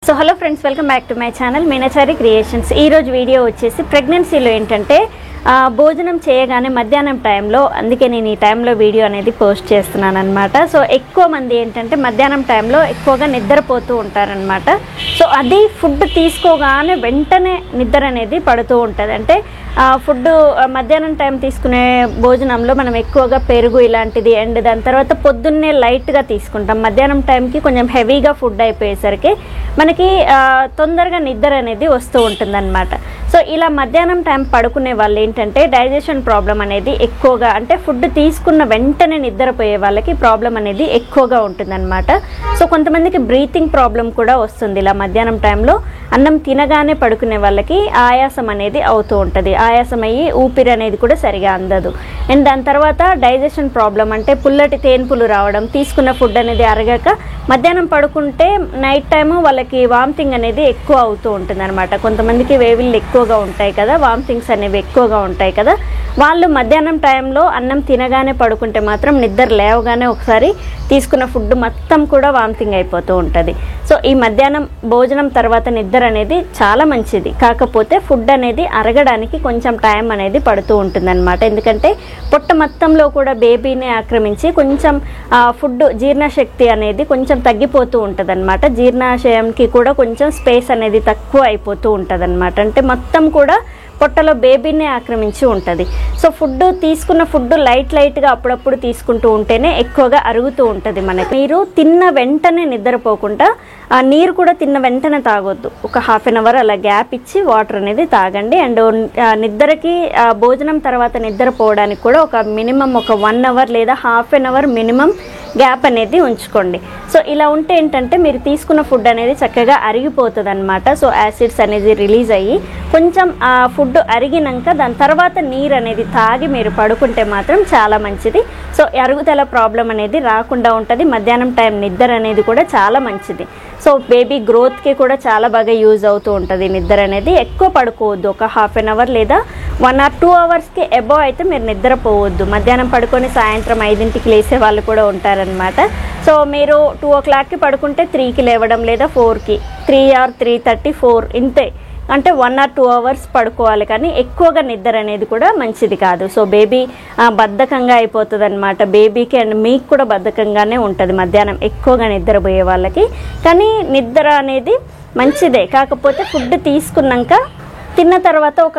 So hello friends, welcome back to my channel Meenachari creations. ఈరోజు video వచ్చేసి ప్రెగ్నెన్సీలో ఏంటంటే భోజనం చేయగానే మధ్యాహ్నం టైంలో, అందుకే నేను ఈ టైంలో వీడియో అనేది పోస్ట్ చేస్తున్నాను అనమాట. సో ఎక్కువ మంది ఏంటంటే మధ్యాహ్నం టైంలో ఎక్కువగా నిద్రపోతూ ఉంటారనమాట. సో అది ఫుడ్ తీసుకోగానే వెంటనే నిద్ర అనేది పడుతూ ఉంటుంది. అంటే ఫుడ్ మధ్యాహ్నం టైం తీసుకునే భోజనంలో మనం ఎక్కువగా పెరుగు ఇలాంటిది అండ్ దాని తర్వాత పొద్దున్నే లైట్గా తీసుకుంటాం. మధ్యాహ్నం టైంకి కొంచెం హెవీగా ఫుడ్ అయిపోయేసరికి మనకి తొందరగా నిద్ర అనేది వస్తూ ఉంటుంది అనమాట. సో ఇలా మధ్యాహ్నం టైం పడుకునే వాళ్ళు ఏంటంటే డైజెషన్ ప్రాబ్లం అనేది ఎక్కువగా, అంటే ఫుడ్ తీసుకున్న వెంటనే నిద్రపోయే వాళ్ళకి ప్రాబ్లం అనేది ఎక్కువగా ఉంటుందన్నమాట. సో కొంతమందికి బ్రీతింగ్ ప్రాబ్లం కూడా వస్తుంది. ఇలా మధ్యాహ్నం టైంలో అన్నం తినగానే పడుకునే వాళ్ళకి ఆయాసం అనేది అవుతూ ఉంటుంది. ఆయాసం అయ్యి ఊపిరి అనేది కూడా సరిగా అందదు. అండ్ దాని తర్వాత డైజెషన్ ప్రాబ్లం, అంటే పుల్లటి తేన్పులు రావడం, తీసుకున్న ఫుడ్ అనేది అరగక మధ్యాహ్నం పడుకుంటే నైట్ టైము వాళ్ళకి వామిటింగ్ అనేది ఎక్కువ అవుతూ ఉంటుంది అనమాట. కొంతమందికి వేవిళ్ళు ఎక్కువగా ఉంటాయి కదా, వామిటింగ్స్ అనేవి ఎక్కువగా ఉంటాయి కదా, వాళ్ళు మధ్యాహ్నం టైంలో అన్నం తినగానే పడుకుంటే మాత్రం నిద్ర లేవగానే ఒకసారి తీసుకున్న ఫుడ్ మొత్తం కూడా వామిటింగ్ అయిపోతూ ఉంటుంది. సో ఈ మధ్యాహ్నం భోజనం తర్వాత నిద్ర అనేది చాలా మంచిది. కాకపోతే ఫుడ్ అనేది అరగడానికి కొంచెం టైం అనేది పడుతూ ఉంటుంది అనమాట. ఎందుకంటే పొట్ట మొత్తంలో కూడా బేబీని ఆక్రమించి కొంచెం ఫుడ్ జీర్ణశక్తి అనేది కొంచెం తగ్గిపోతూ ఉంటుంది అనమాట. జీర్ణాశయంకి కూడా కొంచెం స్పేస్ అనేది తక్కువ అయిపోతూ ఉంటుంది అనమాట. అంటే మొత్తం కూడా పొట్టలో బేబీనే ఆక్రమించి ఉంటుంది. సో ఫుడ్ తీసుకున్న ఫుడ్ లైట్గా అప్పుడప్పుడు తీసుకుంటూ ఉంటేనే ఎక్కువగా అరుగుతూ ఉంటుంది మనకి. మీరు తిన్న వెంటనే నిద్రపోకుండా నీరు కూడా తిన్న వెంటనే తాగొద్దు. ఒక హాఫ్ అన్ అవర్ అలా గ్యాప్ ఇచ్చి వాటర్ అనేది తాగండి. అండ్ నిద్రకి భోజనం తర్వాత నిద్రపోవడానికి కూడా ఒక మినిమం ఒక 1 అవర్ లేదా half an hour minimum gap అనేది ఉంచుకోండి. సో ఇలా ఉంటే ఏంటంటే మీరు తీసుకున్న ఫుడ్ అనేది చక్కగా అరిగిపోతుంది అనమాట. సో యాసిడ్స్ అనేది రిలీజ్ అయ్యి కొంచెం ఆ ఫుడ్ అరిగినాక దాని తర్వాత నీరు అనేది తాగి మీరు పడుకుంటే మాత్రం చాలా మంచిది. సో అరుగుదల ప్రాబ్లం అనేది రాకుండా ఉంటుంది. మధ్యాహ్నం టైం నిద్ర అనేది కూడా చాలా మంచిది. సో బేబీ గ్రోత్కి కూడా చాలా బాగా యూజ్ అవుతూ ఉంటుంది నిద్ర అనేది. ఎక్కువ పడుకోవద్దు. ఒక హాఫ్ అన్ అవర్ లేదా 1 or 2 అవర్స్కి అబోవ్ అయితే మీరు నిద్రపోవద్దు. మధ్యాహ్నం పడుకొని సాయంత్రం 5ంటికి లేసే వాళ్ళు కూడా ఉంటారనమాట. సో మీరు 2 o'clockకి పడుకుంటే 3కి లేవడం, లేదా 4కి, 3 or 3:30, 4 ఇంతే. అంటే 1 or 2 అవర్స్ పడుకోవాలి, కానీ ఎక్కువగా నిద్ర అనేది కూడా మంచిది కాదు. సో బేబీ బద్ధకంగా అయిపోతుంది అనమాట. బేబీకి అండ్ మీకు కూడా బద్ధకంగానే ఉంటుంది మధ్యాహ్నం ఎక్కువగా నిద్రపోయే వాళ్ళకి. కానీ నిద్ర అనేది మంచిదే, కాకపోతే ఫుడ్ తీసుకున్నాక తిన్న తర్వాత ఒక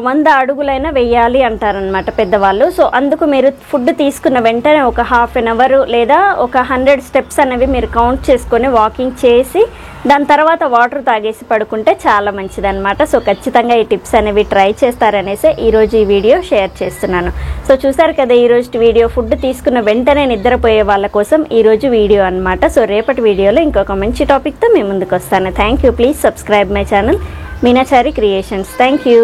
100 అడుగులైనా వెయ్యాలి అంటారనమాట పెద్దవాళ్ళు. సో అందుకు మీరు ఫుడ్ తీసుకున్న వెంటనే ఒక హాఫ్ అన్ అవర్ లేదా ఒక 100 స్టెప్స్ అనేవి మీరు కౌంట్ చేసుకొని వాకింగ్ చేసి దాని తర్వాత వాటర్ తాగేసి పడుకుంటే చాలా మంచిది అనమాట. సో ఖచ్చితంగా ఈ టిప్స్ అనేవి ట్రై చేస్తారనేసి ఈరోజు ఈ వీడియో షేర్ చేస్తున్నాను. సో చూసారు కదా ఈరోజు వీడియో, ఫుడ్ తీసుకున్న వెంటనే నిద్రపోయే వాళ్ళ కోసం ఈరోజు వీడియో అనమాట. సో రేపటి వీడియోలో ఇంకొక మంచి టాపిక్తో మీ ముందుకు వస్తాను. Thank you. Please subscribe my channel Meenachari creations. Thank you.